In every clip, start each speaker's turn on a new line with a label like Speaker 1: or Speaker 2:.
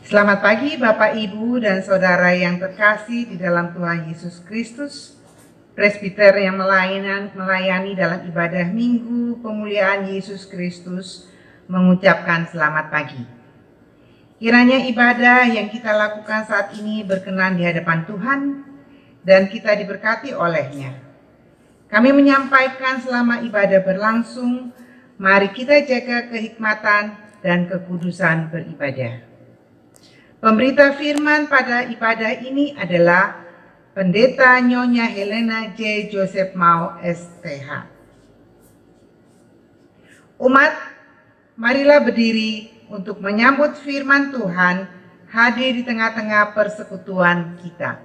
Speaker 1: Selamat pagi Bapak, Ibu, dan Saudara yang terkasih di dalam Tuhan Yesus Kristus. Presbiter yang melayani dalam ibadah Minggu Pemuliaan Yesus Kristus mengucapkan selamat pagi. Kiranya ibadah yang kita lakukan saat ini berkenan di hadapan Tuhan dan kita diberkati olehnya. Kami menyampaikan selama ibadah berlangsung, mari kita jaga kehikmatan dan kekudusan beribadah. Pemberita firman pada ibadah ini adalah Pendeta Nyonya Helena J. Joseph Mao STH. Umat, marilah berdiri untuk menyambut firman Tuhan hadir di tengah-tengah persekutuan kita.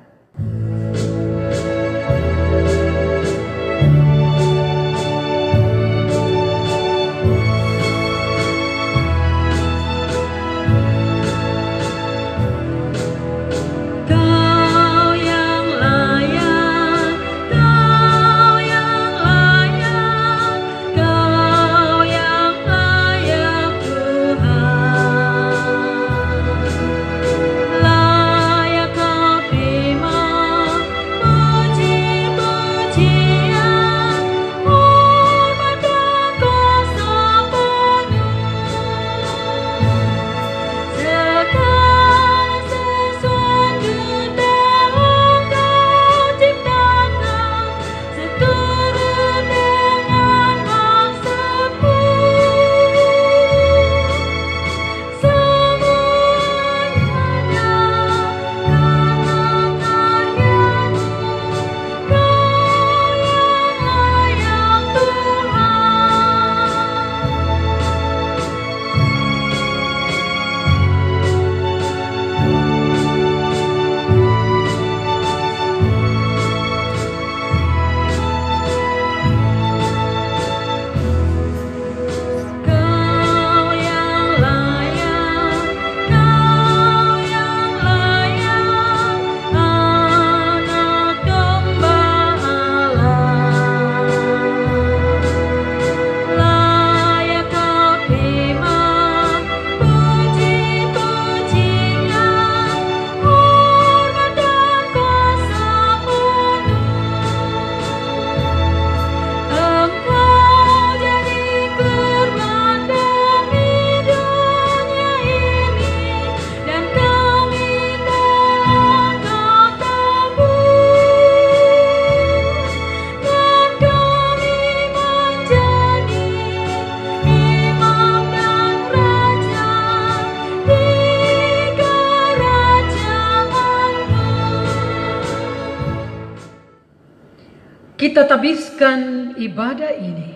Speaker 2: Kita tabiskan ibadah ini.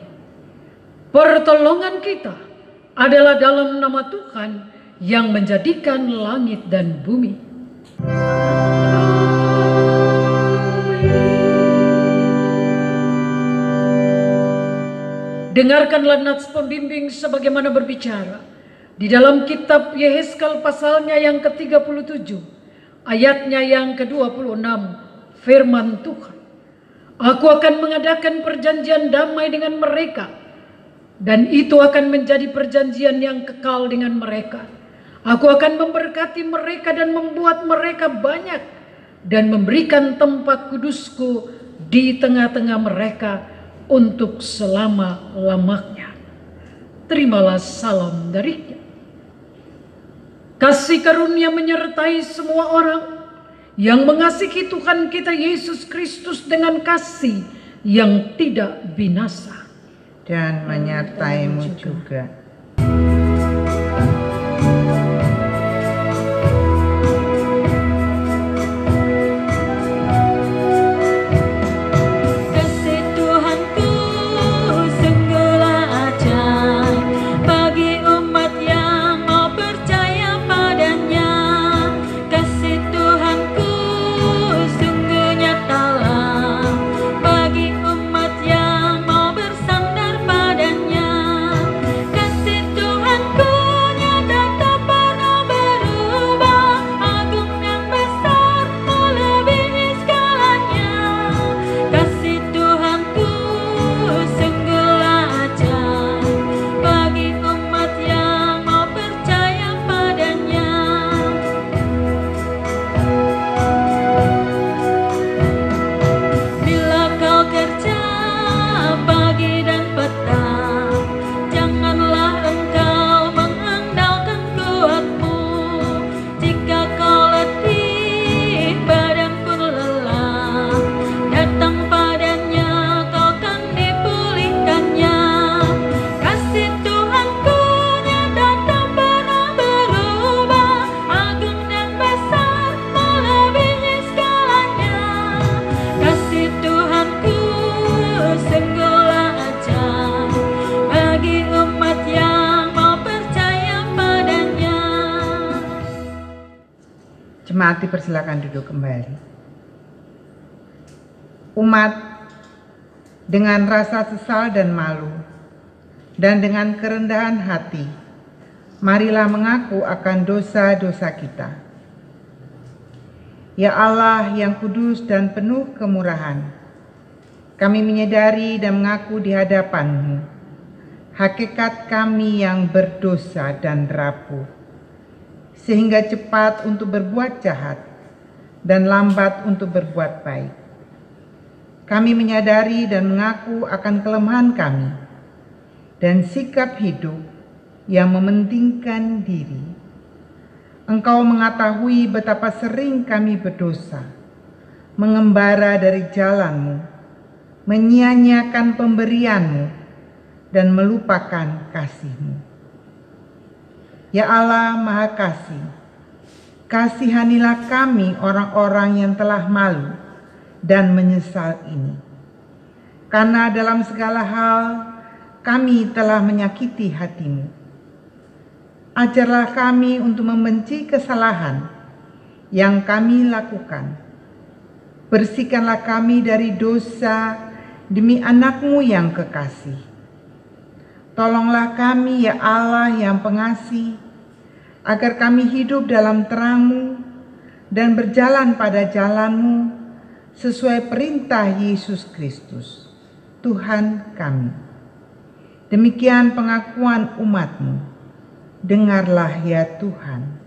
Speaker 2: Pertolongan kita adalah dalam nama Tuhan yang menjadikan langit dan bumi. Dengarkanlah nats pembimbing sebagaimana berbicara di dalam kitab Yehezkel pasalnya yang ke-37, ayatnya yang ke-26, firman Tuhan. Aku akan mengadakan perjanjian damai dengan mereka, dan itu akan menjadi perjanjian yang kekal dengan mereka. Aku akan memberkati mereka dan membuat mereka banyak, dan memberikan tempat kudusku di tengah-tengah mereka untuk selama-lamanya. Terimalah salam darinya. Kasih karunia menyertai semua orang yang mengasihi Tuhan kita Yesus Kristus dengan kasih yang tidak binasa.
Speaker 1: Dan menyertaimu juga.
Speaker 3: Bagi umat yang mau bersandar padanya,
Speaker 1: Jemaat dipersilakan duduk kembali. Umat dengan rasa sesal dan malu dan dengan kerendahan hati, marilah mengaku akan dosa-dosa kita. Ya Allah yang kudus dan penuh kemurahan, kami menyadari dan mengaku di hadapan-Mu hakikat kami yang berdosa dan rapuh, sehingga cepat untuk berbuat jahat dan lambat untuk berbuat baik. Kami menyadari dan mengaku akan kelemahan kami dan sikap hidup yang mementingkan diri. Engkau mengetahui betapa sering kami berdosa, mengembara dari jalan-Mu, menyia-nyiakan pemberian-Mu, dan melupakan kasih-Mu. Ya Allah Maha Kasih, kasihanilah kami orang-orang yang telah malu dan menyesal ini. Karena dalam segala hal kami telah menyakiti hati-Mu. Ajarlah kami untuk membenci kesalahan yang kami lakukan. Bersihkanlah kami dari dosa demi anak-Mu yang kekasih. Tolonglah kami ya Allah yang pengasih, agar kami hidup dalam terang-Mu dan berjalan pada jalan-Mu sesuai perintah Yesus Kristus, Tuhan kami. Demikian pengakuan umat-Mu. Dengarlah ya Tuhan.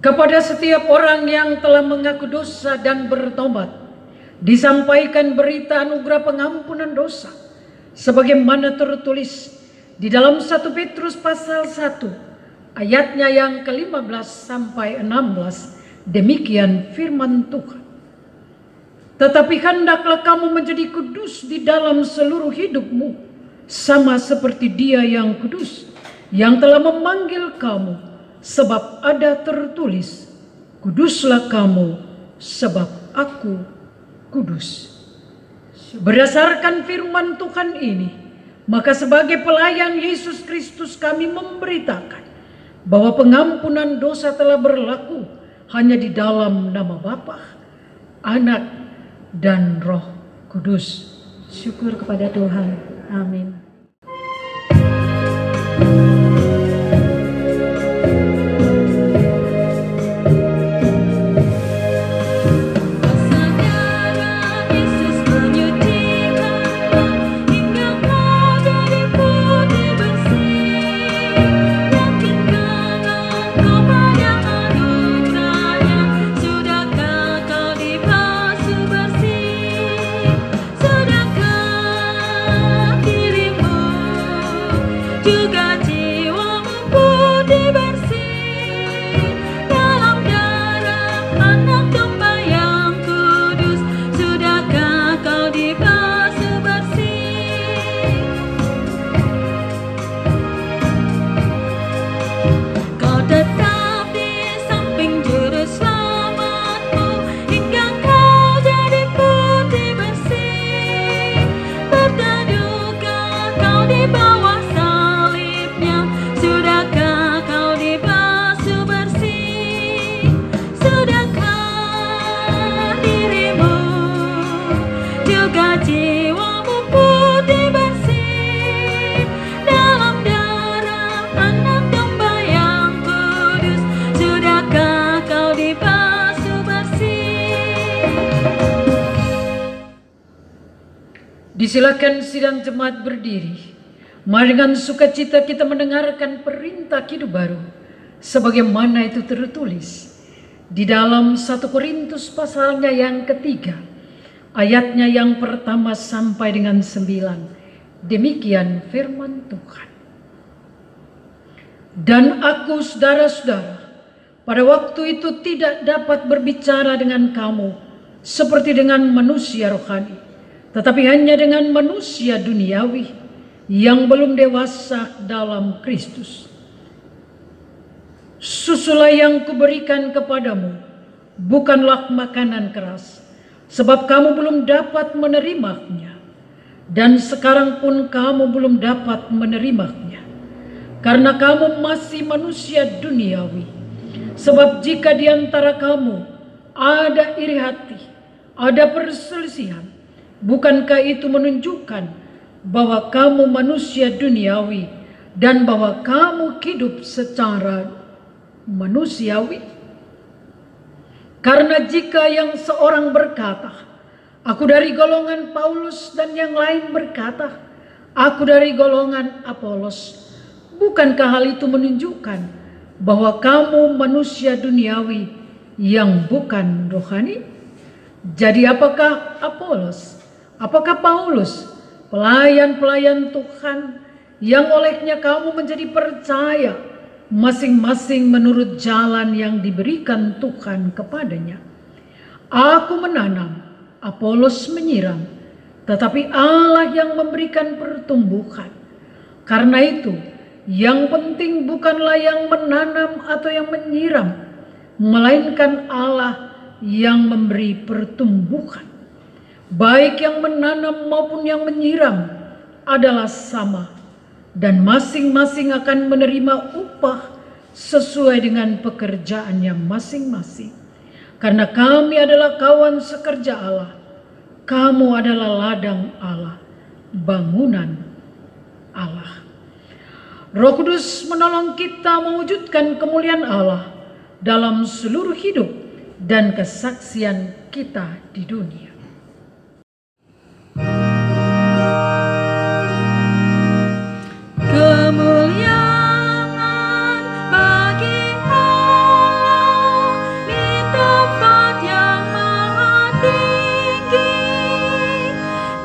Speaker 2: Kepada setiap orang yang telah mengaku dosa dan bertobat, disampaikan berita anugerah pengampunan dosa, sebagaimana tertulis di dalam 1 Petrus pasal 1, ayatnya yang ke-15 sampai 16, demikian firman Tuhan. Tetapi hendaklah kamu menjadi kudus di dalam seluruh hidupmu, sama seperti Dia yang kudus, yang telah memanggil kamu. Sebab ada tertulis, kuduslah kamu sebab aku kudus. Berdasarkan firman Tuhan ini, maka sebagai pelayan Yesus Kristus kami memberitakan bahwa pengampunan dosa telah berlaku hanya di dalam nama Bapa, Anak, dan Roh Kudus. Syukur kepada Tuhan. Amin. Disilakan sidang jemaat berdiri. Mari dengan sukacita kita mendengarkan perintah hidup baru sebagaimana itu tertulis di dalam 1 Korintus pasalnya yang ketiga, ayatnya yang pertama sampai dengan 9. Demikian firman Tuhan. Dan aku, saudara-saudara, pada waktu itu tidak dapat berbicara dengan kamu seperti dengan manusia rohani, tetapi hanya dengan manusia duniawi yang belum dewasa dalam Kristus. Susulah yang kuberikan kepadamu, bukanlah makanan keras, sebab kamu belum dapat menerimanya, dan sekarang pun kamu belum dapat menerimanya, karena kamu masih manusia duniawi. Sebab jika di antara kamu ada iri hati, ada perselisihan, bukankah itu menunjukkan bahwa kamu manusia duniawi dan bahwa kamu hidup secara manusiawi? Karena jika yang seorang berkata, aku dari golongan Paulus, dan yang lain berkata, aku dari golongan Apolos, bukankah hal itu menunjukkan bahwa kamu manusia duniawi yang bukan rohani? Jadi apakah Apolos, apakah Paulus pelayan-pelayan Tuhan yang olehnya kamu menjadi percaya, masing-masing menurut jalan yang diberikan Tuhan kepadanya? Aku menanam, Apolos menyiram, tetapi Allah yang memberikan pertumbuhan. Karena itu, yang penting bukanlah yang menanam atau yang menyiram, melainkan Allah yang memberi pertumbuhan. Baik yang menanam maupun yang menyiram adalah sama, dan masing-masing akan menerima upah sesuai dengan pekerjaannya masing-masing. Karena kami adalah kawan sekerja Allah, kamu adalah ladang Allah, bangunan Allah. Roh Kudus menolong kita mewujudkan kemuliaan Allah dalam seluruh hidup dan kesaksian kita di dunia.
Speaker 3: Kemuliaan bagi Allah di tempat yang maha tinggi,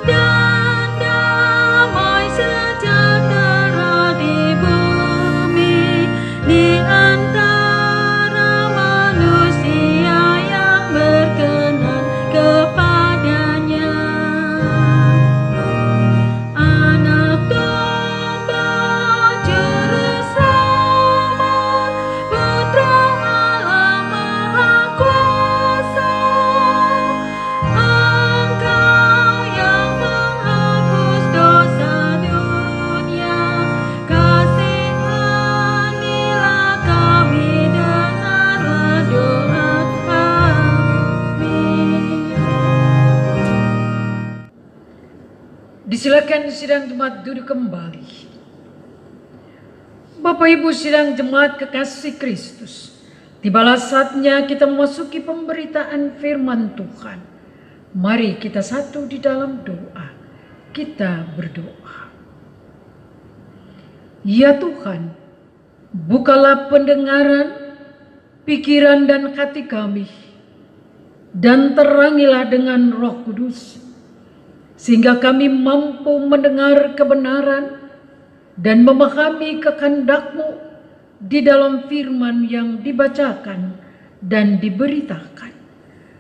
Speaker 3: dan damai sejahtera di bumi di antara manusia yang berkenan kepada
Speaker 2: Disilakan sidang jemaat duduk kembali. Bapak Ibu sidang jemaat kekasih Kristus, tibalah saatnya kita memasuki pemberitaan firman Tuhan. Mari kita satu di dalam doa. Kita berdoa. Ya Tuhan, bukalah pendengaran, pikiran dan hati kami, dan terangilah dengan Roh Kudus, sehingga kami mampu mendengar kebenaran dan memahami kehendak-Mu di dalam firman yang dibacakan dan diberitakan,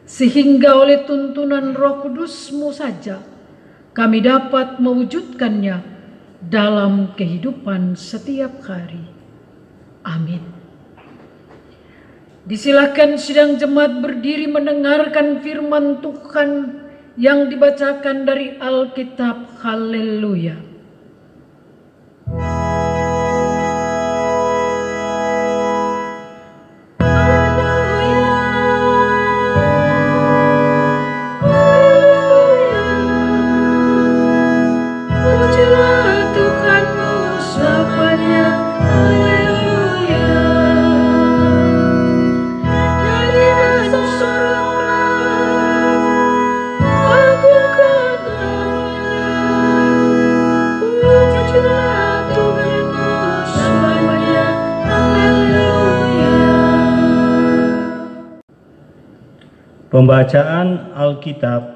Speaker 2: sehingga oleh tuntunan Roh Kudus-Mu saja kami dapat mewujudkannya dalam kehidupan setiap hari. Amin. Disilakan sidang jemaat berdiri mendengarkan firman Tuhan yang dibacakan dari Alkitab. Haleluya.
Speaker 4: Pembacaan Alkitab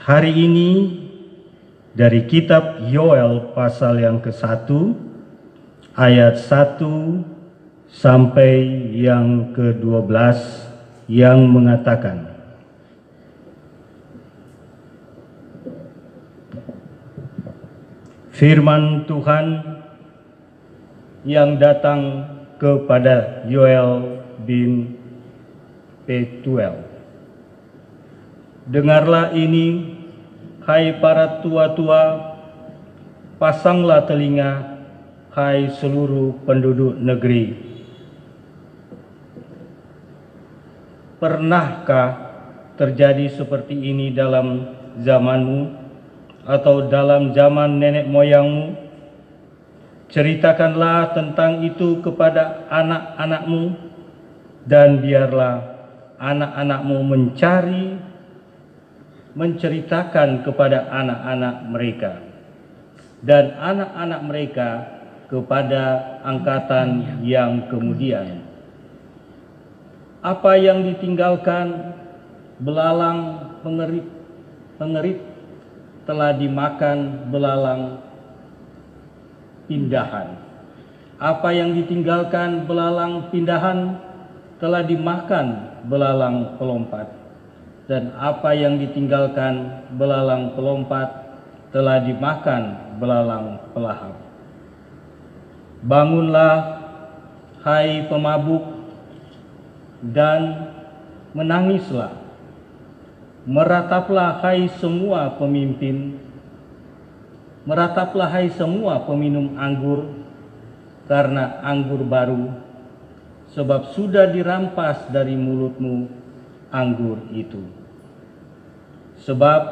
Speaker 4: hari ini dari kitab Yoel pasal yang ke-1 ayat 1 sampai yang ke-12 yang mengatakan, firman Tuhan yang datang kepada Yoel bin Petuel. Dengarlah ini, hai para tua-tua, pasanglah telinga, hai seluruh penduduk negeri. Pernahkah terjadi seperti ini dalam zamanmu atau dalam zaman nenek moyangmu? Ceritakanlah tentang itu kepada anak-anakmu, dan biarlah anak-anakmu menceritakan kepada anak-anak mereka, dan anak-anak mereka kepada angkatan yang kemudian. Apa yang ditinggalkan belalang pengerit telah dimakan belalang pindahan. Apa yang ditinggalkan belalang pindahan telah dimakan belalang pelompat. Dan apa yang ditinggalkan belalang pelompat telah dimakan belalang pelahap. Bangunlah, hai pemabuk, dan menangislah. Merataplah, hai semua pemimpin. Merataplah, hai semua peminum anggur, karena anggur baru, sebab sudah dirampas dari mulutmu anggur itu. Sebab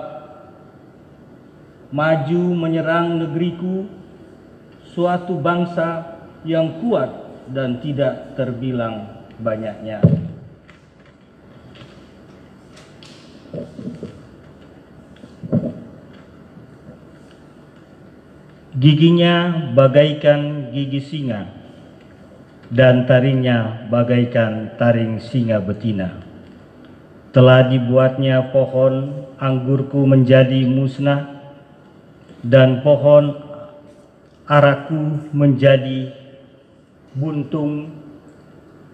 Speaker 4: maju menyerang negeriku suatu bangsa yang kuat dan tidak terbilang banyaknya. Giginya bagaikan gigi singa, dan taringnya bagaikan taring singa betina. Telah dibuatnya pohon anggurku menjadi musnah, dan pohon araku menjadi buntung.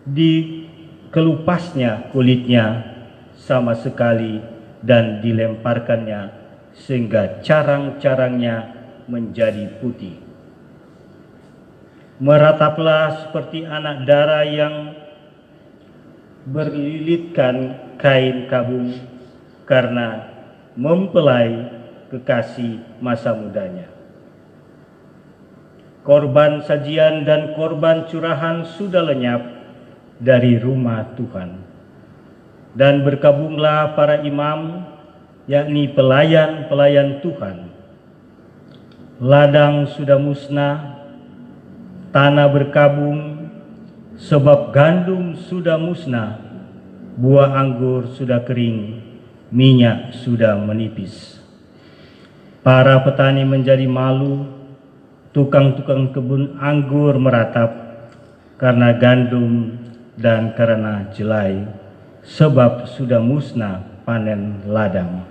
Speaker 4: Dikelupasnya kulitnya sama sekali, dan dilemparkannya sehingga carang-carangnya menjadi putih. Merataplah seperti anak dara yang berlilitkan kain kabung, karena mempelai kekasih masa mudanya. Korban sajian dan korban curahan sudah lenyap dari rumah Tuhan. Dan berkabunglah para imam, yakni pelayan-pelayan Tuhan. ladang sudah musnah, tanah berkabung, sebab gandum sudah musnah, buah anggur sudah kering, minyak sudah menipis. Para petani menjadi malu, tukang-tukang kebun anggur meratap karena gandum dan karena jelai, sebab sudah musnah panen ladang.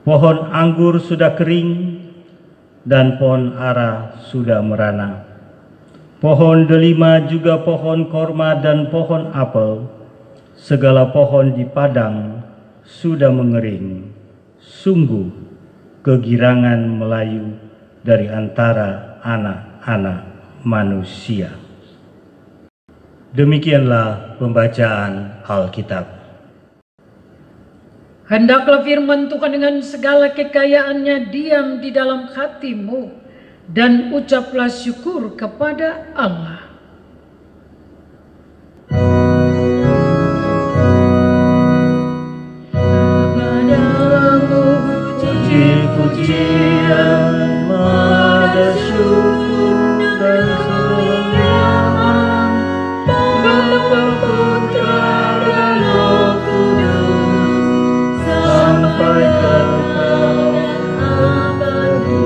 Speaker 4: Pohon anggur sudah kering dan pohon ara sudah merana. Pohon delima juga pohon korma dan pohon apel, segala pohon di padang sudah mengering. Sungguh kegirangan melayu dari antara anak-anak manusia. Demikianlah pembacaan Alkitab.
Speaker 2: Hendaklah firman Tuhan dengan segala kekayaannya diam di dalam hatimu, dan ucaplah syukur kepada Allah.
Speaker 3: Kepadamu
Speaker 4: Puji-pujian, ada syukur dan kemuliaan, Bapa, Putra, dan Roh Kudus, sampai kekal abadi.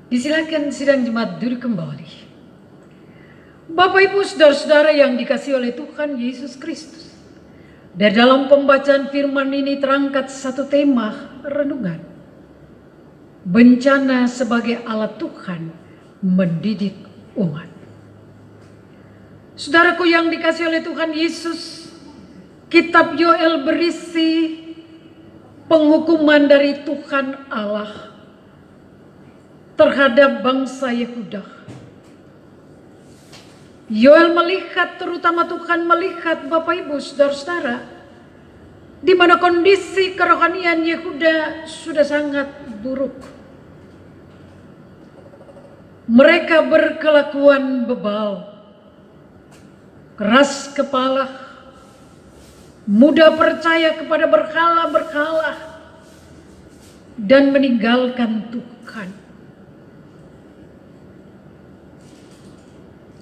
Speaker 2: Disilakan sidang jemaat duduk kembali. Bapak, Ibu, saudara-saudara yang dikasihi oleh Tuhan Yesus Kristus, dari dalam pembacaan firman ini terangkat satu tema renungan. Bencana sebagai alat Tuhan mendidik umat. Saudaraku yang dikasihi oleh Tuhan Yesus, kitab Yoel berisi penghukuman dari Tuhan Allah terhadap bangsa Yehuda. Yoel melihat, terutama Tuhan melihat, Bapak, Ibu, saudara-saudara, di mana kondisi kerohanian Yehuda sudah sangat buruk. Mereka berkelakuan bebal, keras kepala, mudah percaya kepada berhala-berhala, dan meninggalkan Tuhan.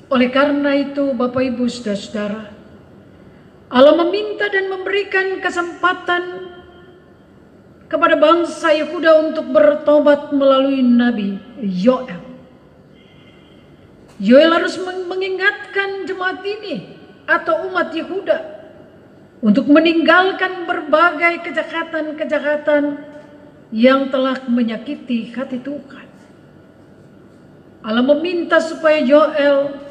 Speaker 2: Oleh karena itu, Bapak, Ibu, saudara-saudara, Allah meminta dan memberikan kesempatan kepada bangsa Yehuda untuk bertobat melalui Nabi Yoel. Yoel harus mengingatkan jemaat ini atau umat Yehuda untuk meninggalkan berbagai kejahatan-kejahatan yang telah menyakiti hati Tuhan. Allah meminta supaya Yoel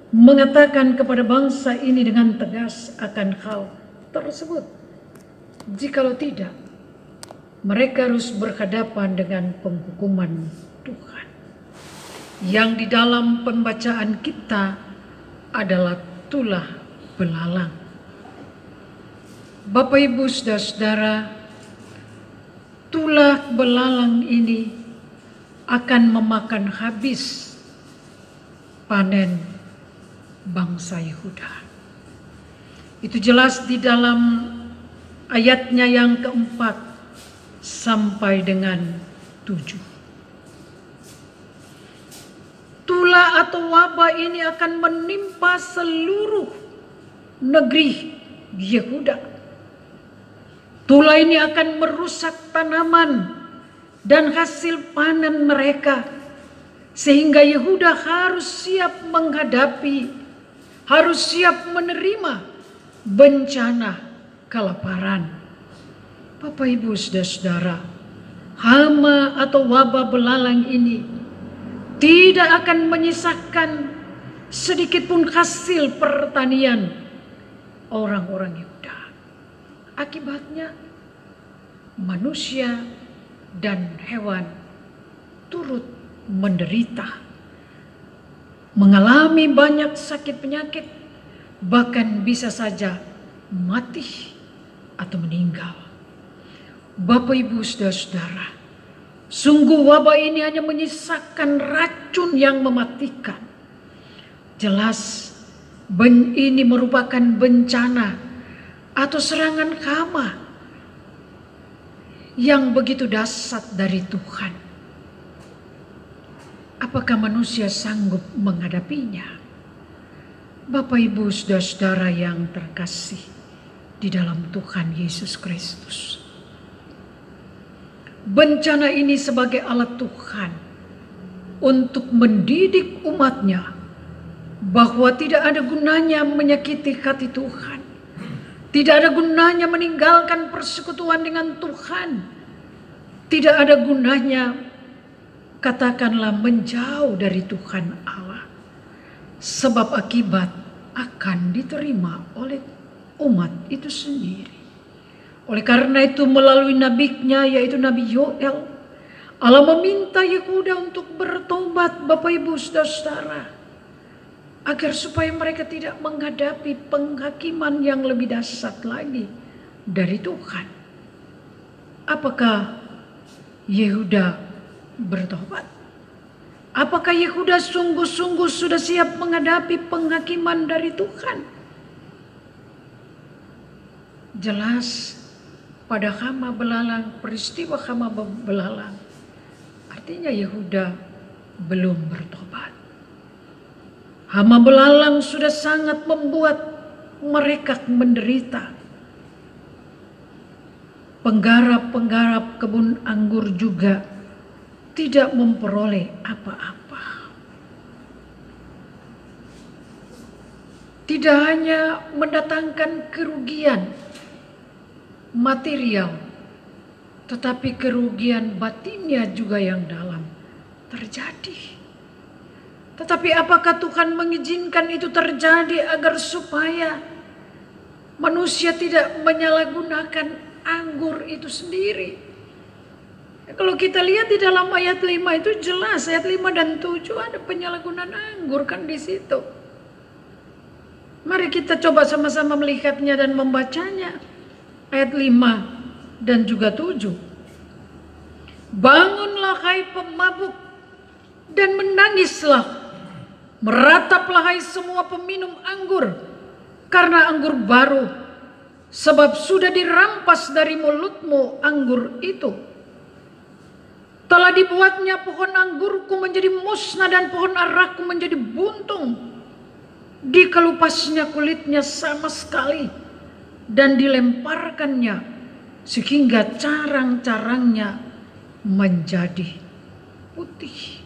Speaker 2: mengatakan kepada bangsa ini dengan tegas akan hal tersebut. Jikalau tidak, mereka harus berhadapan dengan penghukuman Tuhan, yang di dalam pembacaan kita adalah tulah belalang. Bapak, Ibu, saudara-saudara, tulah belalang ini akan memakan habis panen bangsa Yehuda. Itu jelas di dalam ayatnya yang keempat sampai dengan 7. Tulah atau wabah ini akan menimpa seluruh negeri Yehuda. Tulah ini akan merusak tanaman dan hasil panen mereka, sehingga Yehuda harus siap menghadapi, harus siap menerima bencana kelaparan. Bapak, Ibu, saudara-saudara, hama atau wabah belalang ini tidak akan menyisakan sedikit pun hasil pertanian orang-orang Yehuda. Akibatnya manusia dan hewan turut menderita, mengalami banyak sakit penyakit, bahkan bisa saja mati atau meninggal. Bapak, Ibu, saudara-saudara, sungguh wabah ini hanya menyisakan racun yang mematikan. Jelas ini merupakan bencana atau serangan hama yang begitu dahsyat dari Tuhan. Apakah manusia sanggup menghadapinya? Bapak, Ibu, saudara-saudara yang terkasih di dalam Tuhan Yesus Kristus. Bencana ini sebagai alat Tuhan untuk mendidik umatnya bahwa tidak ada gunanya menyakiti hati Tuhan. Tidak ada gunanya meninggalkan persekutuan dengan Tuhan. Tidak ada gunanya, katakanlah, menjauh dari Tuhan Allah. Sebab akibat akan diterima oleh umat itu sendiri. Oleh karena itu melalui nabinya yaitu Nabi Yoel, Allah meminta Yehuda untuk bertobat, Bapak Ibu saudara-saudara, agar supaya mereka tidak menghadapi penghakiman yang lebih dahsyat lagi dari Tuhan. Apakah Yehuda bertobat? Apakah Yehuda sungguh-sungguh sudah siap menghadapi penghakiman dari Tuhan? Jelas pada hama belalang, peristiwa hama belalang, artinya Yehuda belum bertobat. Hama belalang sudah sangat membuat mereka menderita. Penggarap-penggarap kebun anggur juga tidak memperoleh apa-apa. Tidak hanya mendatangkan kerugian material, tetapi kerugian batinnya juga yang dalam terjadi. Tetapi apakah Tuhan mengizinkan itu terjadi agar supaya manusia tidak menyalahgunakan anggur itu sendiri? Kalau kita lihat di dalam ayat 5 itu jelas, ayat 5 dan 7 ada penyalahgunaan anggur kan di situ. Mari kita coba sama-sama melihatnya dan membacanya. Ayat 5 dan juga 7. Bangunlah hai pemabuk dan menangislah, merataplah hai semua peminum anggur karena anggur baru, sebab sudah dirampas dari mulutmu anggur itu. Telah dibuatnya pohon anggurku menjadi musnah dan pohon araku menjadi buntung. Dikelupasnya kulitnya sama sekali dan dilemparkannya sehingga carang-carangnya menjadi putih.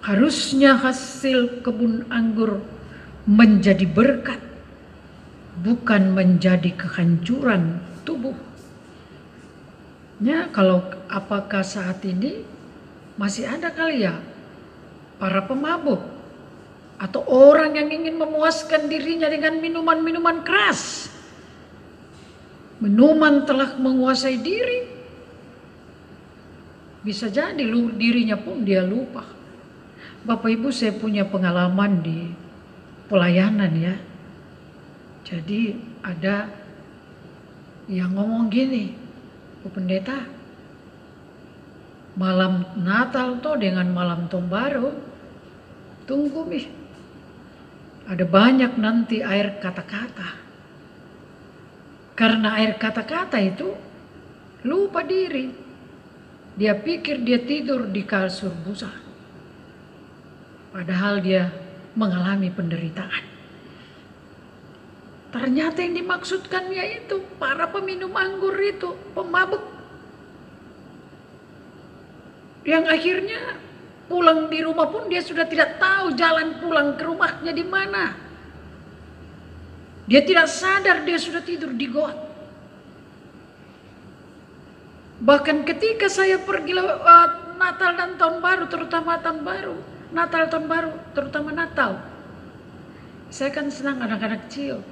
Speaker 2: Harusnya hasil kebun anggur menjadi berkat, bukan menjadi kehancuran tubuh. Ya, kalau apakah saat ini masih ada kali ya para pemabuk atau orang yang ingin memuaskan dirinya dengan minuman-minuman keras? Minuman telah menguasai diri. Bisa jadi dirinya pun dia lupa. Bapak Ibu, saya punya pengalaman di pelayanan ya. Jadi ada yang ngomong gini, Bu Pendeta, malam Natal tuh dengan malam Tahun Baru, tunggu nih, ada banyak nanti air kata-kata. Karena air kata-kata itu lupa diri. Dia pikir dia tidur di kasur busa. Padahal dia mengalami penderitaan. Ternyata yang dimaksudkan yaitu para peminum anggur itu, pemabuk. Yang akhirnya pulang di rumah pun dia sudah tidak tahu jalan pulang ke rumahnya di mana. Dia tidak sadar dia sudah tidur di got. Bahkan ketika saya pergi Natal dan Tahun Baru, terutama Tahun Baru, Natal Tahun Baru, terutama Natal, saya kan senang anak-anak kecil.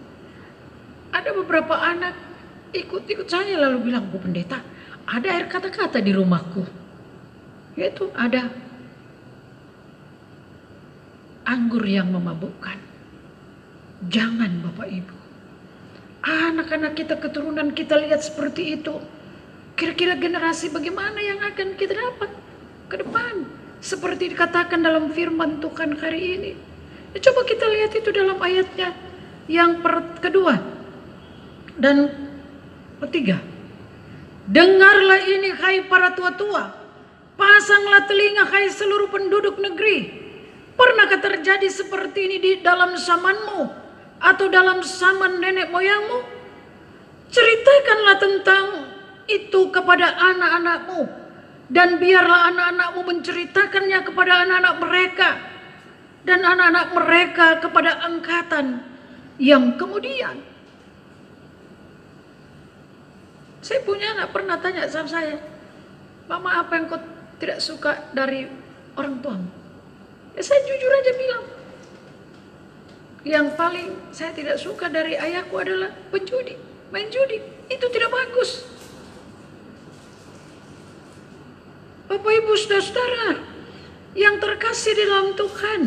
Speaker 2: Ada beberapa anak ikut saya lalu bilang, Bu Pendeta, ada air kata-kata di rumahku. Yaitu ada anggur yang memabukkan. Jangan Bapak Ibu. Anak-anak kita, keturunan kita lihat seperti itu. Kira-kira generasi bagaimana yang akan kita dapat ke depan? Seperti dikatakan dalam firman Tuhan hari ini. Ya, coba kita lihat itu dalam ayatnya yang kedua dan ketiga. Dengarlah ini hai para tua-tua, pasanglah telinga hai seluruh penduduk negeri. Pernahkah terjadi seperti ini di dalam zamanmu atau dalam zaman nenek moyangmu? Ceritakanlah tentang itu kepada anak-anakmu, dan biarlah anak-anakmu menceritakannya kepada anak-anak mereka, dan anak-anak mereka kepada angkatan yang kemudian. Saya punya anak pernah tanya sama saya, "Mama, apa yang kau tidak suka dari orang tuamu?" Ya, saya jujur aja bilang, yang paling saya tidak suka dari ayahku adalah penjudi, main judi. Itu tidak bagus. Bapak, Ibu, Saudara-saudara yang terkasih di dalam Tuhan,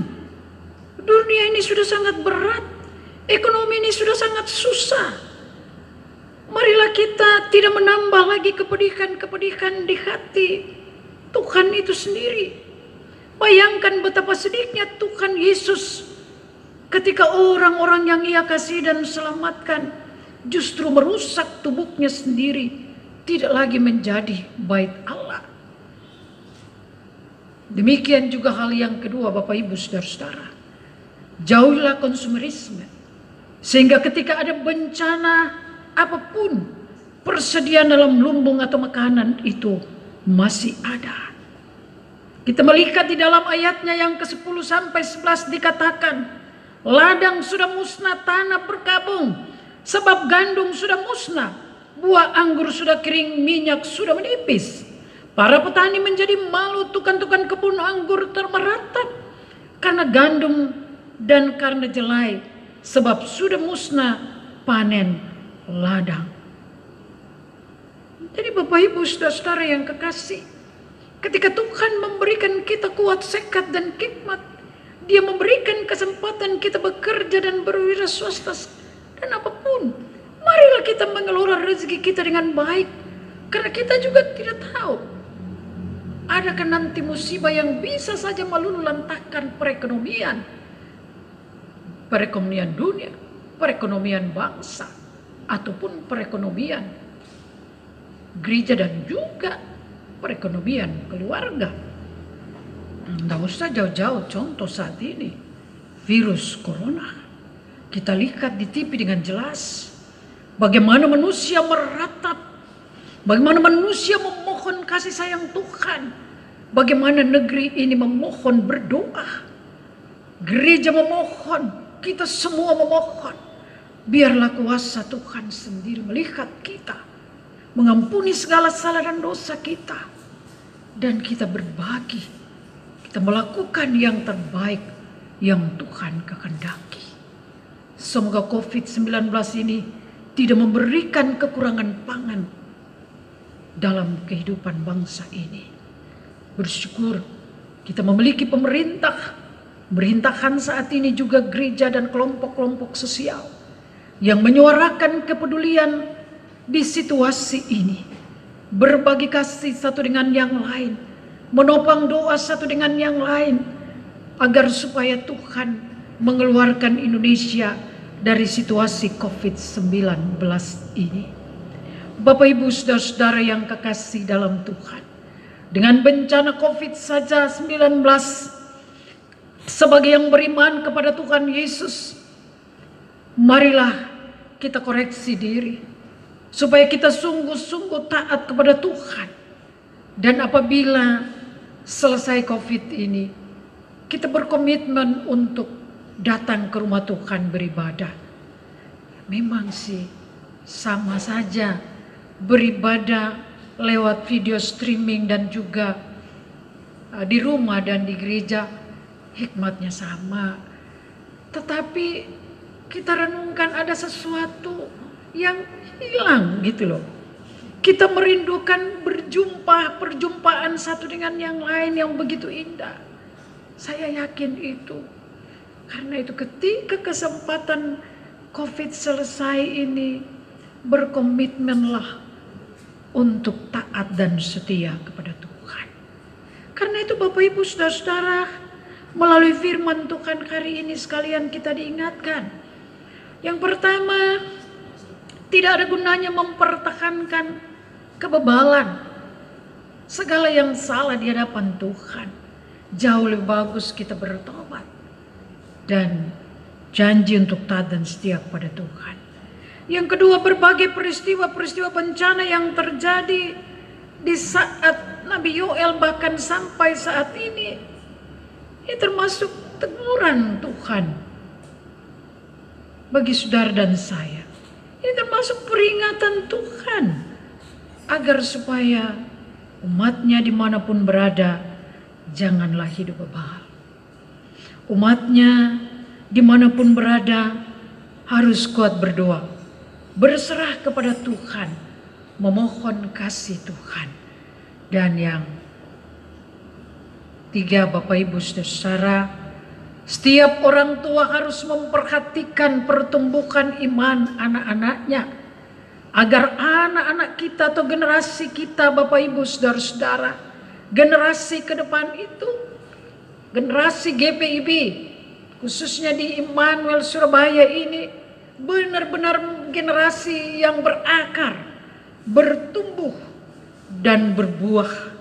Speaker 2: dunia ini sudah sangat berat, ekonomi ini sudah sangat susah. Marilah kita tidak menambah lagi kepedihan-kepedihan di hati Tuhan itu sendiri. Bayangkan betapa sedihnya Tuhan Yesus ketika orang-orang yang Ia kasih dan selamatkan justru merusak tubuhnya sendiri, tidak lagi menjadi bait Allah. Demikian juga hal yang kedua, Bapak, Ibu, Saudara-saudara. Jauhilah konsumerisme, sehingga ketika ada bencana apapun, persediaan dalam lumbung atau makanan itu masih ada. Kita melihat di dalam ayatnya yang ke-10 sampai 11 dikatakan, ladang sudah musnah, tanah berkabung, sebab gandum sudah musnah, buah anggur sudah kering, minyak sudah menipis. Para petani menjadi malu, tukang-tukang kebun anggur termeratap karena gandum dan karena jelai, sebab sudah musnah panen ladang. Jadi Bapak, Ibu, Saudara-saudara yang kekasih, ketika Tuhan memberikan kita kuat sekat dan hikmat, Dia memberikan kesempatan kita bekerja dan berwira swasta dan apapun, marilah kita mengelola rezeki kita dengan baik, karena kita juga tidak tahu adakah nanti musibah yang bisa saja meluluhlantahkan perekonomian dunia, perekonomian bangsa, ataupun perekonomian gereja dan juga perekonomian keluarga. Tidak usah jauh-jauh, contoh saat ini virus corona. Kita lihat di TV dengan jelas bagaimana manusia meratap, bagaimana manusia memohon kasih sayang Tuhan, bagaimana negeri ini memohon berdoa, gereja memohon, kita semua memohon. Biarlah kuasa Tuhan sendiri melihat kita, mengampuni segala salah dan dosa kita, dan kita berbagi, kita melakukan yang terbaik yang Tuhan kehendaki. Semoga COVID-19 ini tidak memberikan kekurangan pangan dalam kehidupan bangsa ini. Bersyukur kita memiliki pemerintahan saat ini juga gereja dan kelompok-kelompok sosial yang menyuarakan kepedulian di situasi ini, berbagi kasih satu dengan yang lain, menopang doa satu dengan yang lain, agar supaya Tuhan mengeluarkan Indonesia dari situasi COVID-19 ini. Bapak, Ibu, Saudara-saudara yang kekasih dalam Tuhan, dengan bencana COVID saja 19, sebagai yang beriman kepada Tuhan Yesus, marilah kita koreksi diri supaya kita sungguh-sungguh taat kepada Tuhan. Dan apabila selesai COVID ini, kita berkomitmen untuk datang ke rumah Tuhan beribadah. Memang sih sama saja beribadah lewat video streaming dan juga di rumah dan di gereja, hikmatnya sama. Tetapi kita renungkan ada sesuatu yang hilang gitu loh. Kita merindukan perjumpaan satu dengan yang lain yang begitu indah. Saya yakin itu. Karena itu ketika kesempatan COVID selesai ini, berkomitmenlah untuk taat dan setia kepada Tuhan. Karena itu Bapak, Ibu, Saudara-saudara, melalui firman Tuhan hari ini sekalian kita diingatkan. Yang pertama, tidak ada gunanya mempertahankan kebebalan, segala yang salah di hadapan Tuhan. Jauh lebih bagus kita bertobat dan janji untuk taat dan setia kepada Tuhan. Yang kedua, berbagai peristiwa-peristiwa bencana yang terjadi di saat Nabi Yoel bahkan sampai saat ini termasuk teguran Tuhan bagi saudara dan saya. Ini termasuk peringatan Tuhan agar supaya umatnya dimanapun berada janganlah hidup bebal. Umatnya dimanapun berada harus kuat berdoa, berserah kepada Tuhan, memohon kasih Tuhan. Dan yang tiga, Bapak Ibu saudara, setiap orang tua harus memperhatikan pertumbuhan iman anak-anaknya, agar anak-anak kita atau generasi kita, Bapak Ibu saudara-saudara, generasi ke depan itu, generasi GPIB, khususnya di Immanuel Surabaya ini, benar-benar generasi yang berakar, bertumbuh dan berbuah.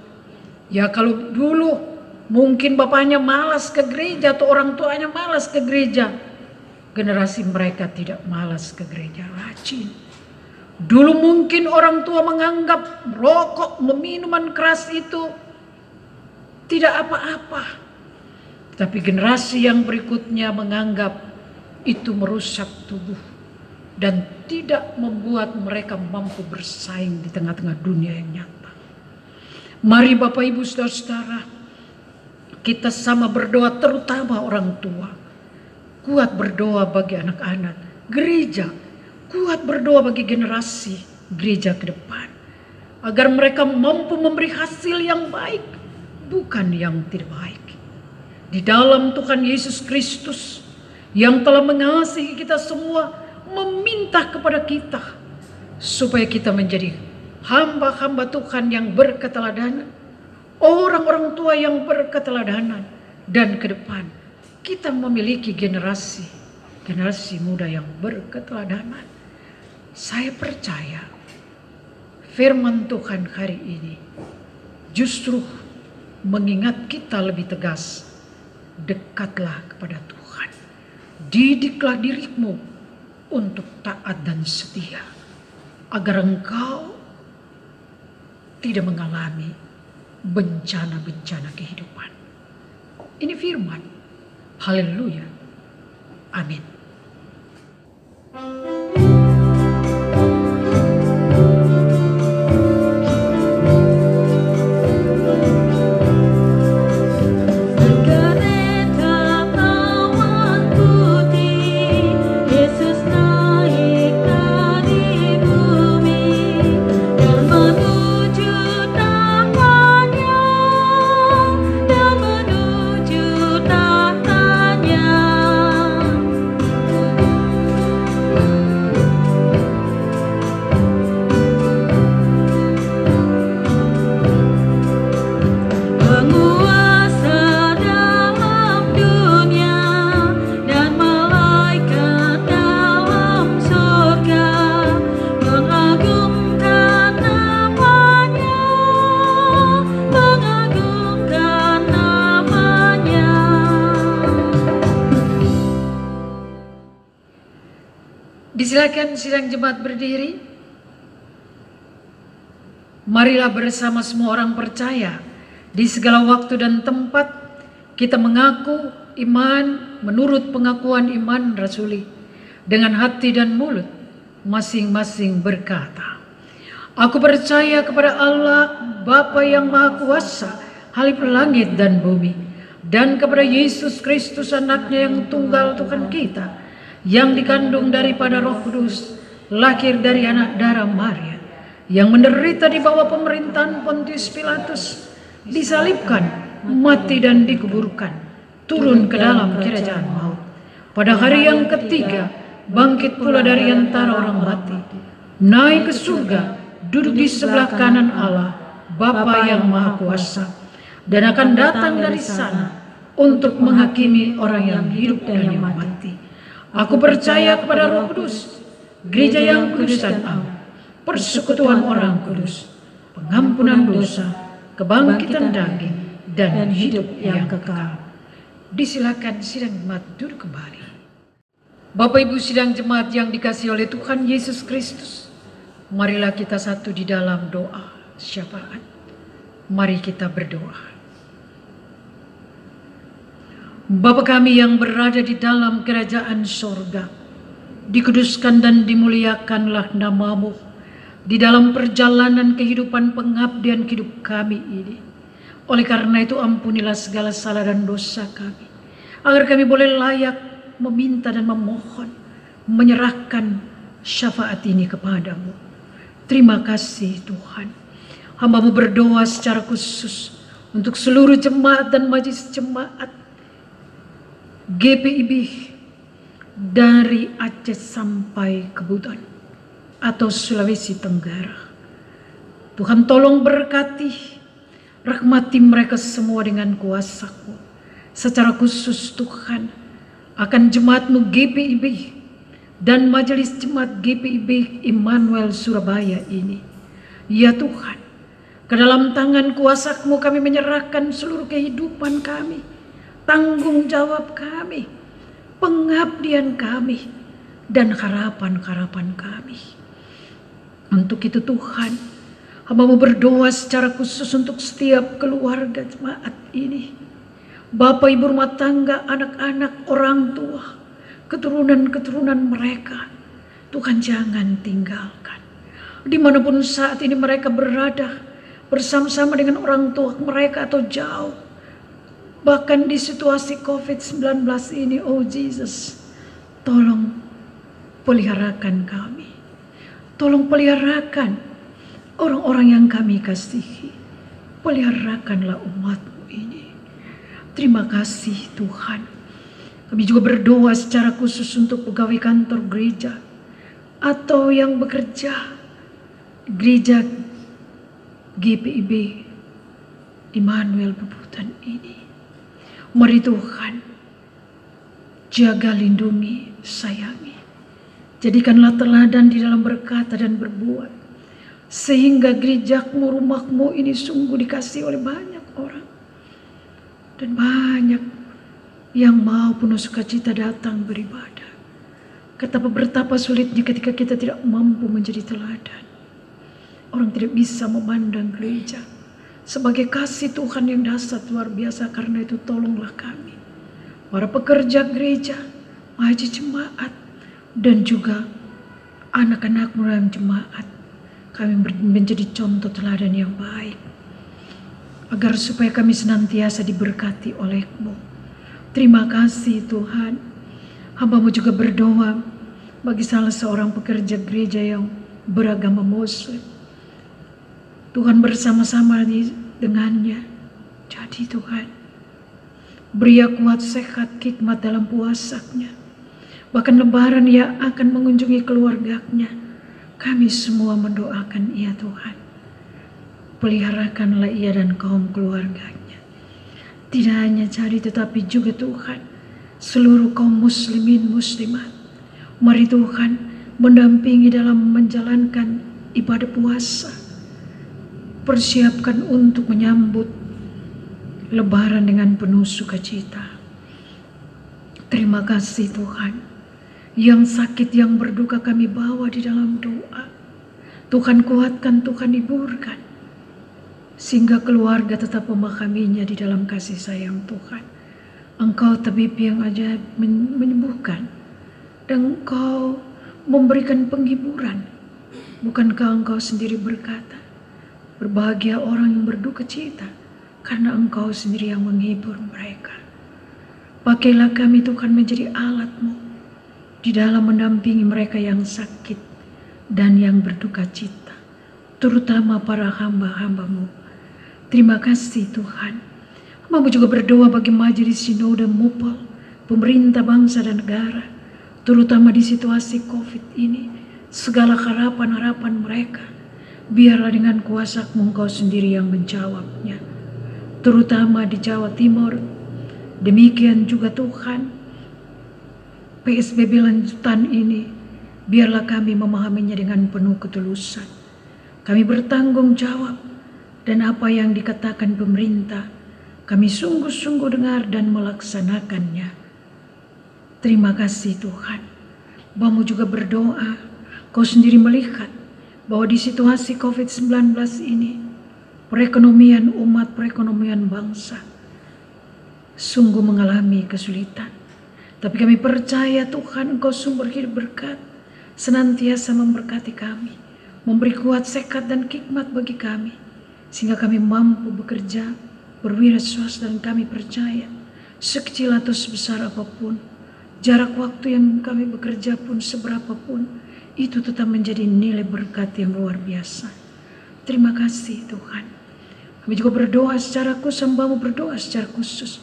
Speaker 2: Ya kalau dulu mungkin bapaknya malas ke gereja atau orang tuanya malas ke gereja, generasi mereka tidak malas ke gereja, rajin. Dulu mungkin orang tua menganggap rokok, minuman keras itu tidak apa-apa. Tapi generasi yang berikutnya menganggap itu merusak tubuh dan tidak membuat mereka mampu bersaing di tengah-tengah dunia yang nyata. Mari Bapak Ibu saudara-saudara, kita sama berdoa, terutama orang tua. Kuat berdoa bagi anak-anak gereja, kuat berdoa bagi generasi gereja ke depan, agar mereka mampu memberi hasil yang baik, bukan yang tidak baik. Di dalam Tuhan Yesus Kristus yang telah mengasihi kita semua, meminta kepada kita supaya kita menjadi hamba-hamba Tuhan yang berketeladanan, orang-orang tua yang berketeladanan, dan ke depan kita memiliki generasi muda yang berketeladanan. Saya percaya firman Tuhan hari ini justru mengingat kita lebih tegas, dekatlah kepada Tuhan, didiklah dirimu untuk taat dan setia, agar engkau tidak mengalami bencana-bencana kehidupan. Ini firman. Haleluya. Amin. Silakan sidang jemaat berdiri. Marilah bersama semua orang percaya di segala waktu dan tempat kita mengaku iman menurut pengakuan iman rasuli dengan hati dan mulut masing-masing berkata, aku percaya kepada Allah Bapa yang Maha Kuasa, Khalifah langit dan bumi, dan kepada Yesus Kristus anaknya yang tunggal Tuhan kita, yang dikandung daripada Roh Kudus, lahir dari anak darah Maria, yang menderita di bawah pemerintahan Pontius Pilatus, disalibkan, mati dan dikuburkan, turun ke dalam kerajaan maut. Pada hari yang ketiga, bangkit pula dari antara orang mati, naik ke surga, duduk di sebelah kanan Allah, Bapa yang Maha Kuasa, dan akan datang dari sana untuk menghakimi orang yang hidup dan yang mati. Aku percaya kepada Roh Kudus, gereja yang kudus dan am, persekutuan orang kudus, pengampunan dosa, kebangkitan daging, dan hidup yang kekal. Disilakan sidang jemaat duduk kembali. Bapak Ibu sidang jemaat yang dikasihi oleh Tuhan Yesus Kristus, marilah kita satu di dalam doa syafaat. Mari kita berdoa. Bapa kami yang berada di dalam kerajaan sorga, dikuduskan dan dimuliakanlah nama-Mu di dalam perjalanan kehidupan pengabdian hidup kami ini. Oleh karena itu ampunilah segala salah dan dosa kami, agar kami boleh layak meminta dan memohon, menyerahkan syafaat ini kepadamu. Terima kasih Tuhan. Hamba-Mu berdoa secara khusus untuk seluruh jemaat dan majelis jemaat GPIB dari Aceh sampai ke Buton atau Sulawesi Tenggara. Tuhan tolong berkati, rahmati mereka semua dengan kuasa-Mu. Secara khusus Tuhan akan jemaat-Mu GPIB dan majelis jemaat GPIB Immanuel Surabaya ini. Ya Tuhan, ke dalam tangan kuasa-Mu kami menyerahkan seluruh kehidupan kami, tanggung jawab kami, pengabdian kami, dan harapan-harapan kami. Untuk itu Tuhan, hamba-Mu berdoa secara khusus untuk setiap keluarga jemaat ini. Bapak ibu rumah tangga, anak-anak, orang tua, keturunan-keturunan mereka. Tuhan jangan tinggalkan. Dimanapun saat ini mereka berada, bersama-sama dengan orang tua mereka atau jauh. Bahkan di situasi COVID-19 ini, oh Jesus, tolong peliharakan kami. Tolong peliharakan orang-orang yang kami kasihi. Peliharakanlah umat-Mu ini. Terima kasih Tuhan. Kami juga berdoa secara khusus untuk pegawai kantor gereja atau yang bekerja gereja GPIB Immanuel Bubutan ini. Mari Tuhan, jaga, lindungi, sayangi. Jadikanlah teladan di dalam berkata dan berbuat, sehingga gereja-Mu, rumah-Mu ini sungguh dikasihi oleh banyak orang. Dan banyak yang mau penuh sukacita datang beribadah. Betapa sulitnya ketika kita tidak mampu menjadi teladan. Orang tidak bisa memandang gereja sebagai kasih Tuhan yang dahsyat luar biasa. Karena itu tolonglah kami, para pekerja gereja, majelis jemaat, dan juga anak-anak-Mu dalam jemaat. Kami menjadi contoh teladan yang baik, agar supaya kami senantiasa diberkati oleh-Mu. Terima kasih Tuhan. Hamba-Mu juga berdoa bagi salah seorang pekerja gereja yang beragama Muslim. Tuhan bersama-sama dengannya. Jadi Tuhan, beri kuat, sehat, hikmat dalam puasanya. Bahkan lebaran ia akan mengunjungi keluarganya. Kami semua mendoakan ia Tuhan. Peliharakanlah ia dan kaum keluarganya. Tidak hanya Jadi tetapi juga Tuhan, seluruh kaum muslimin muslimat. Mari Tuhan mendampingi dalam menjalankan ibadah puasa. Persiapkan untuk menyambut lebaran dengan penuh sukacita. Terima kasih Tuhan. Yang sakit, yang berduka kami bawa di dalam doa. Tuhan kuatkan, Tuhan hiburkan, sehingga keluarga tetap memahaminya di dalam kasih sayang Tuhan. Engkau tabib yang ajaib menyembuhkan, dan Engkau memberikan penghiburan. Bukankah Engkau sendiri berkata, berbahagia orang yang berduka cita, karena Engkau sendiri yang menghibur mereka. Pakailah kami Tuhan menjadi alat-Mu di dalam mendampingi mereka yang sakit dan yang berduka cita, terutama para hamba-hamba-Mu. Terima kasih Tuhan. Hamba-Mu juga berdoa bagi majelis sinode Mupol, pemerintah bangsa dan negara, terutama di situasi COVID ini. Segala harapan-harapan mereka, biarlah dengan kuasa-Mu Engkau sendiri yang menjawabnya, terutama di Jawa Timur. Demikian juga Tuhan, PSBB lanjutan ini, biarlah kami memahaminya dengan penuh ketulusan. Kami bertanggung jawab, dan apa yang dikatakan pemerintah, kami sungguh-sungguh dengar dan melaksanakannya. Terima kasih Tuhan. Bamu juga berdoa, Kau sendiri melihat bahwa di situasi COVID-19 ini, perekonomian umat, perekonomian bangsa sungguh mengalami kesulitan. Tapi kami percaya Tuhan, Engkau sumber hidup berkat, senantiasa memberkati kami, memberi kuat, sekat, dan hikmat bagi kami, sehingga kami mampu bekerja, berwirausaha, dan kami percaya, sekecil atau sebesar apapun, jarak waktu yang kami bekerja pun seberapapun, itu tetap menjadi nilai berkat yang luar biasa. Terima kasih Tuhan. Kami juga berdoa secara khusus, hamba-Mu berdoa secara khusus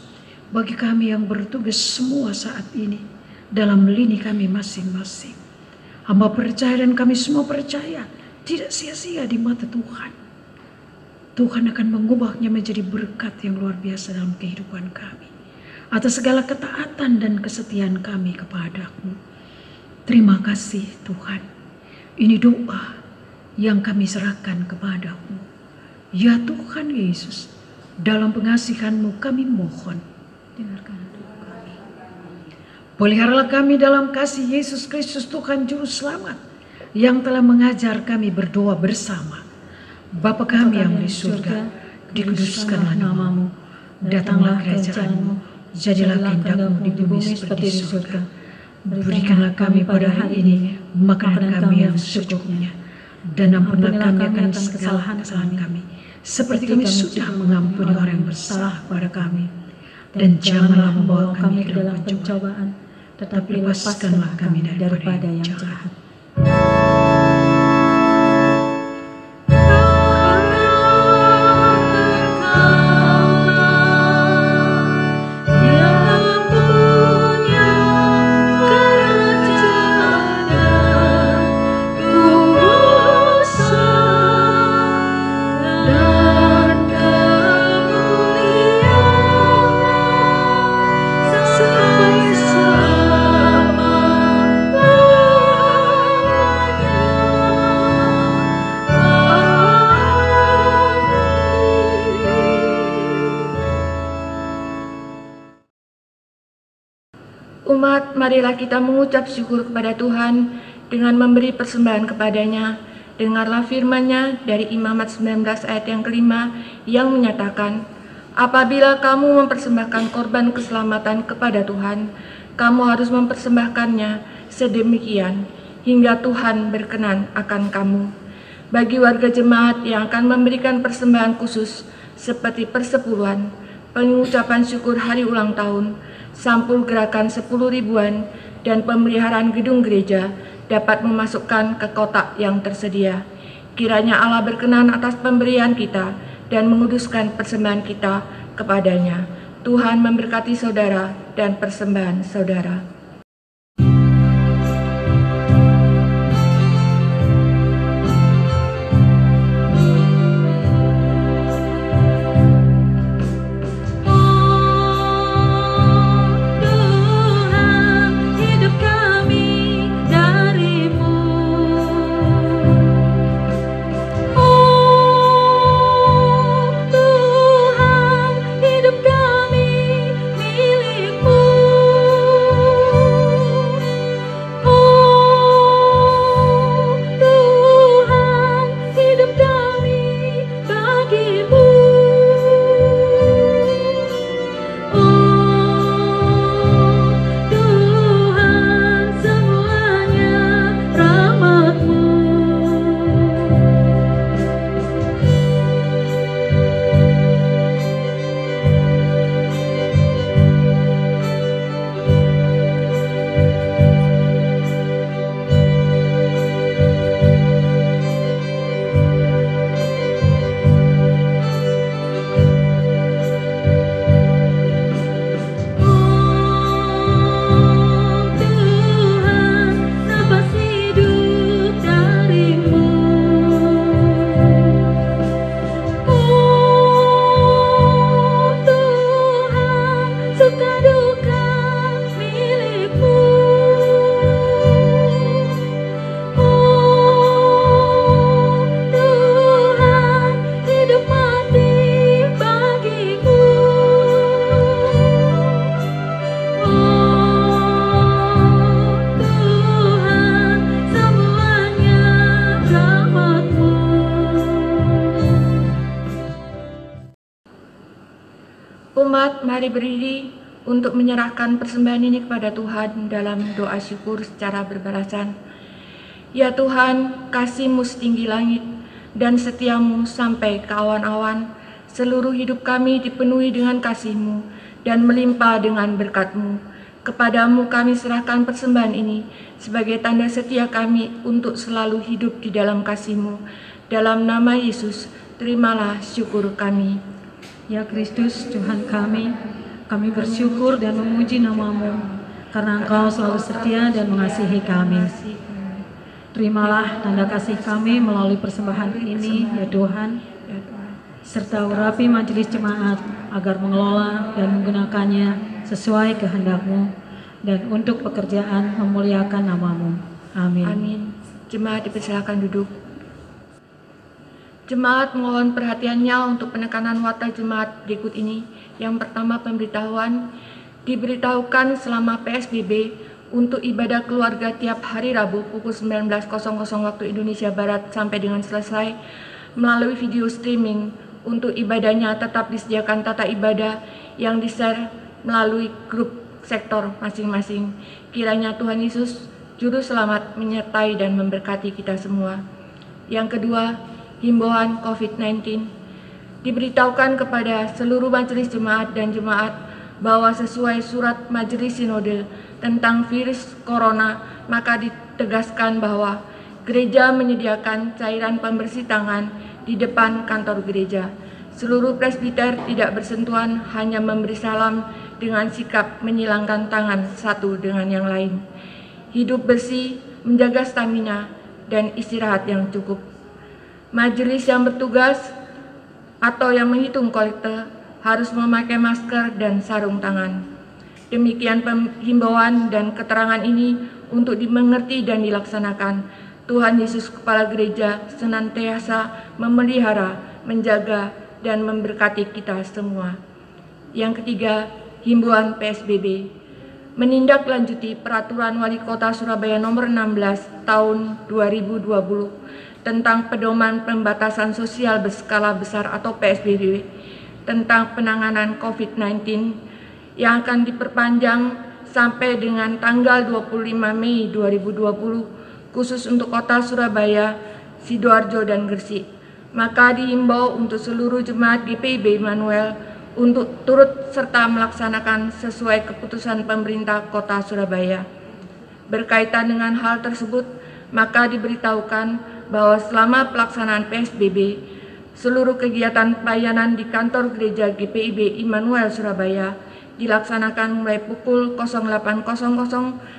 Speaker 2: bagi kami yang bertugas semua saat ini dalam lini kami masing-masing. Hamba percaya dan kami semua percaya tidak sia-sia di mata Tuhan. Tuhan akan mengubahnya menjadi berkat yang luar biasa dalam kehidupan kami, atas segala ketaatan dan kesetiaan kami kepada-Mu. Terima kasih Tuhan. Ini doa yang kami serahkan kepada-Mu. Ya Tuhan Yesus, dalam pengasihan-Mu kami mohon, dengarkan doa kami. Peliharalah kami dalam kasih Yesus Kristus Tuhan Juru Selamat, yang telah mengajar kami berdoa bersama. Bapa kami yang di surga, dikuduskanlah nama-Mu, datanglah kerajaan-Mu, jadilah kehendak-Mu di bumi seperti di surga. Berikanlah kami pada hari ini makanan kami yang secukupnya, dan ampunilah kami akan segala kesalahan kami, seperti kami sudah mengampuni orang yang bersalah pada kami. Dan janganlah membawa kami ke dalam pencobaan, tetapi lepaskanlah kami daripada yang jahat.
Speaker 3: Umat, marilah kita mengucap syukur kepada Tuhan dengan memberi persembahan kepadanya. Dengarlah firman-Nya dari Imamat 19 ayat yang kelima yang menyatakan, apabila kamu mempersembahkan korban keselamatan kepada Tuhan, kamu harus mempersembahkannya sedemikian hingga Tuhan berkenan akan kamu. Bagi warga jemaat yang akan memberikan persembahan khusus seperti persepuluhan, pengucapan syukur hari ulang tahun, sampul gerakan 10 ribuan, dan pemeliharaan gedung gereja dapat memasukkan ke kotak yang tersedia. Kiranya Allah berkenan atas pemberian kita dan menguduskan persembahan kita kepadanya. Tuhan memberkati saudara dan persembahan saudara.
Speaker 5: Hidup kami milik-Mu.
Speaker 3: Umat mari berdiri untuk menyerahkan persembahan ini kepada Tuhan dalam doa syukur secara berbalasan. Ya Tuhan, kasih-Mu setinggi langit dan setia-Mu sampai ke awan-awan. Seluruh hidup kami dipenuhi dengan kasih-Mu dan melimpah dengan berkat-Mu. Kepadamu kami serahkan persembahan ini sebagai tanda setia kami untuk selalu hidup di dalam kasih-Mu. Dalam nama Yesus, terimalah syukur kami.
Speaker 2: Ya Kristus, Tuhan kami bersyukur dan memuji nama-Mu, karena Engkau selalu setia dan mengasihi kami. Terimalah tanda kasih kami melalui persembahan ini, ya Tuhan, serta urapi majelis jemaat agar mengelola dan menggunakannya sesuai kehendak-Mu dan untuk pekerjaan memuliakan nama-Mu. Amin.
Speaker 3: Amin. Jemaat dipersilakan duduk. Jemaat mohon perhatiannya untuk penekanan watak jemaat berikut ini. Yang pertama, pemberitahuan. Diberitahukan selama PSBB untuk ibadah keluarga tiap hari Rabu pukul 19.00 waktu Indonesia Barat sampai dengan selesai melalui video streaming. Untuk ibadahnya tetap disediakan tata ibadah yang di-share melalui grup sektor masing-masing. Kiranya Tuhan Yesus Juru Selamat menyertai dan memberkati kita semua. Yang kedua, himbauan COVID-19. Diberitahukan kepada seluruh majelis jemaat dan jemaat bahwa sesuai surat majelis sinode tentang virus corona, maka ditegaskan bahwa gereja menyediakan cairan pembersih tangan di depan kantor gereja. Seluruh presbiter tidak bersentuhan, hanya memberi salam dengan sikap menyilangkan tangan satu dengan yang lain. Hidup bersih, menjaga stamina, dan istirahat yang cukup. Majelis yang bertugas atau yang menghitung kolekte harus memakai masker dan sarung tangan. Demikian himbauan dan keterangan ini untuk dimengerti dan dilaksanakan. Tuhan Yesus Kepala Gereja senantiasa memelihara, menjaga, dan memberkati kita semua. Yang ketiga, himbauan PSBB. Menindaklanjuti Peraturan Wali Kota Surabaya Nomor 16 Tahun 2020 tentang pedoman pembatasan sosial berskala besar atau PSBB tentang penanganan COVID-19 yang akan diperpanjang sampai dengan tanggal 25 Mei 2020 khusus untuk kota Surabaya, Sidoarjo, dan Gresik. Maka dihimbau untuk seluruh jemaat GPIB Immanuel untuk turut serta melaksanakan sesuai keputusan pemerintah kota Surabaya. Berkaitan dengan hal tersebut, maka diberitahukan bahwa selama pelaksanaan PSBB, seluruh kegiatan pelayanan di kantor gereja GPIB Immanuel Surabaya dilaksanakan mulai pukul 08.00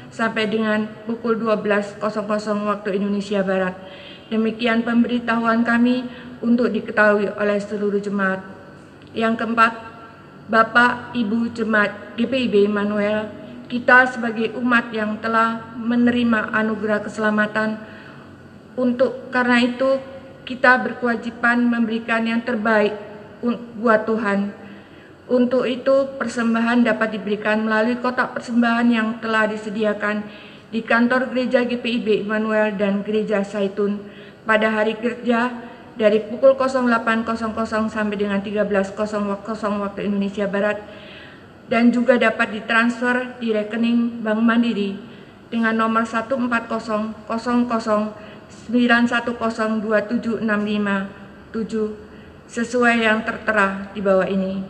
Speaker 3: sampai dengan pukul 12.00 waktu Indonesia Barat. Demikian pemberitahuan kami untuk diketahui oleh seluruh jemaat. Yang keempat, Bapak, Ibu Jemaat GPIB Immanuel, kita sebagai umat yang telah menerima anugerah keselamatan, karena itu kita berkewajiban memberikan yang terbaik buat Tuhan. Untuk itu persembahan dapat diberikan melalui kotak persembahan yang telah disediakan di kantor gereja GPIB Immanuel dan Gereja Zaitun pada hari kerja dari pukul 08.00 sampai dengan 13.00 waktu Indonesia Barat, dan juga dapat ditransfer di rekening Bank Mandiri dengan nomor 1400091027657 sesuai yang tertera di bawah ini.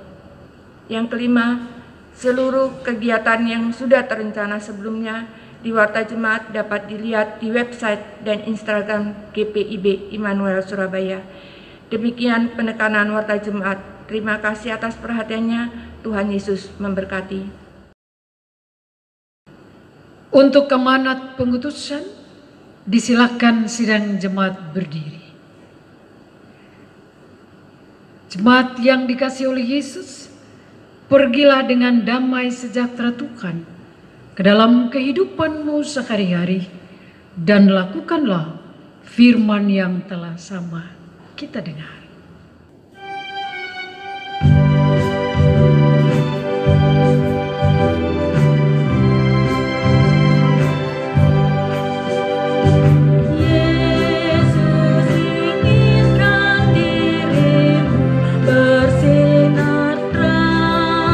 Speaker 3: Yang kelima, seluruh kegiatan yang sudah terencana sebelumnya di Warta Jemaat dapat dilihat di website dan Instagram GPIB Immanuel Surabaya. Demikian penekanan Warta Jemaat. Terima kasih atas perhatiannya. Tuhan Yesus memberkati.
Speaker 2: Untuk amanat pengutusan, disilakan sidang jemaat berdiri. Jemaat yang dikasihi oleh Yesus, pergilah dengan damai sejahtera Tuhan ke dalam kehidupanmu sehari-hari dan lakukanlah firman yang telah sama kita dengar.
Speaker 5: Yesus inginkan dirimu bersinar terang.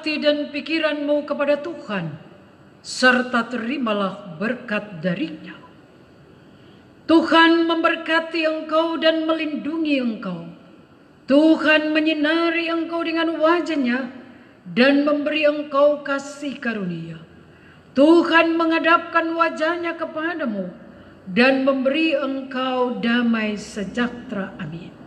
Speaker 2: hati dan pikiranmu kepada Tuhan, serta terimalah berkat darinya. Tuhan memberkati engkau dan melindungi engkau. Tuhan menyinari engkau dengan wajah-Nya dan memberi engkau kasih karunia. Tuhan menghadapkan wajah-Nya kepadamu dan memberi engkau damai sejahtera. Amin.